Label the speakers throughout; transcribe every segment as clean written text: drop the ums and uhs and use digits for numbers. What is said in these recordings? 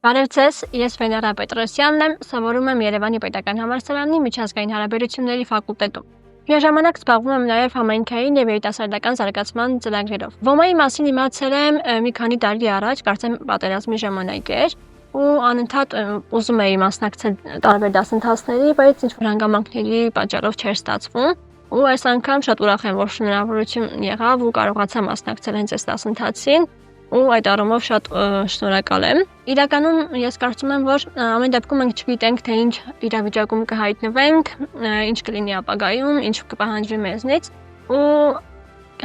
Speaker 1: Բարև ձեզ, ես Վեներա Պետրոսյանն եմ, սովորում եմ Երևանի Պետական համալսարանի միջազգային հարաբերությունների ֆակուլտետում։ Միաժամանակ զբաղվում եմ նաև համայնքային եւ երիտասարդական զարգացման ծրագրերով։ Ոմայի մասին իմացել եմ մի քանի տարի առաջ, կարծեմ պատերազմի ժամանակ էր, ու անընդհատ ուզում էի մասնակցել տարբեր դասընթացների, բայց ինչ-որ հանգամանքների պատճառով չէր ստացվում։ Ու այս անգամ շատ ուրախ եմ, որ հնարավորություն եղավ ու կարողացա մասնակցել հենց այս դասընթացին։ Ու այդ առումով շատ շնորհակալ եմ։ Իրականում ես կարծում եմ, որ ամեն դեպքում մենք չգիտենք, թե ինչ իրավիճակում կհայտնվենք, ինչ կլինի ապագայում, ինչ կպահանջվի մեզնից, ու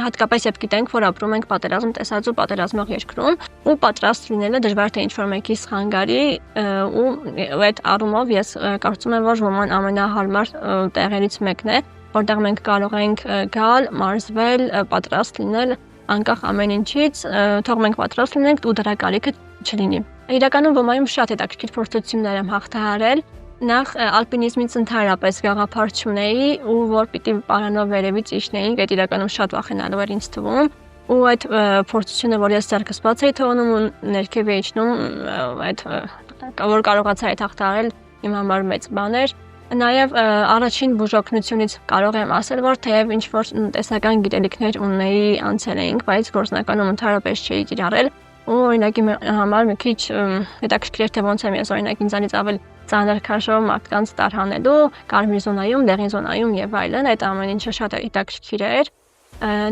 Speaker 1: հատկապես երբ գիտենք, որ ապրում ենք պատերազմ տեսած ու պատերազմող երկրում, ու պատրաստ լինելը դժվար թե ինչ-որ մեկի սխանգարի, ու այդ առումով ես կարծում եմ, որ ոման ամենահարմար տեղերից մեկն է, որտեղ մենք կարող ենք գալ, մարզվել, պատրաստ լինել անկախ ամեն ինչից, թող մենք պատրաստ լինենք ու դրա կարիքը չլինի։ Իրականում ոմայում շատ հետաքրքիր փորձություններ եմ հաղթահարել։ Նախ ալպինիզմից ընդհանրապես գաղափար չունեի ու որ պիտի պարանով վերևից իջնեինք, այդ իրականում շատ վախենալու էր ինձ թվում։ Ու այդ փորձությունը, որ ես ձեռքս բաց էի թողնում ու ներքև էի իջնում, այդ որ կարողացա այդ հաղթահարել իմ համար մեծ բան էր։ Նաև առաջին բուժօգնությունից կարող եմ ասել, որ թեև ինչ-որ տնտեսական գիտելիքներ ունեի անցել էինք, բայց գործնականում ընդհանրապես չէի կիրառել, ու օրինակ իմ համար մի քիչ հետաքրքիր էր, թե ոնց եմ ես օրինակ ինձանից ավելի ծանր քաշով մարդկանց տարհանելու, կարմիր զոնայում, դեղին զոնայում եւ այլն, այդ ամեն ինչը շատ հետաքրքիր էր։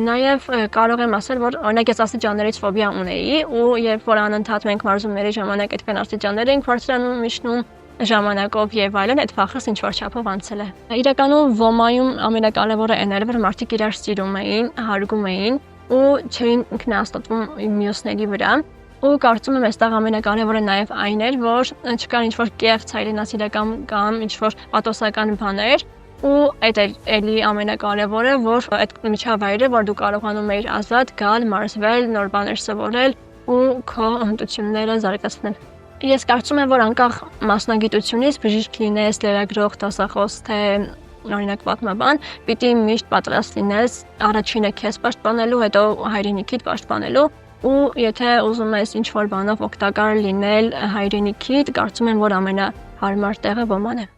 Speaker 1: Նաև կարող եմ ասել, որ օրինակ ես աստիճաններից ֆոբիա ունեի, ու երբ որ անընդհատ մենք մարզումների ժամանակ այդքան աստիճաններ էինք բարձրանում, իջնում ժամանակով եւ այլն, այդ վախս ինչ որ չափով անցել է։ Իրականում ոմայում ամենակարևորը այն էր, որ մարդիկ իրար սիրում էին, հարգում էին ու չէին ինքնահաստատվում մյուսների վրա։ Ու կարծում եմ այստեղ ամենակարևորը նաև այն էր, որ չկար ինչ որ կեղծ հայրենասիրական կամ ինչ որ պաթոսական բաներ, ու այդ էլի ամենակարևորը, որ այդ միջավայրը, որ դու կարողանում ես ազատ գալ, մարզվել, նոր բաներ սովորել ու քո հմտությունները զարգացնել։ Ես կարծում եմ, որ անկախ մասնագիտությունից բժիշկ լինես, լրագրող, դասախոս, թե օրինակ պատմաբան, պիտի միշտ պատրաստ լինես առաջինը քեզ պաշտպանելու, հետո հայրենիքիդ պաշտպանելու, ու եթե ուզում ես ինչ-որ բանով օգտակար լինել հայրենիքիդ, կարծում եմ, որ ամենահարմար տեղը ոման է։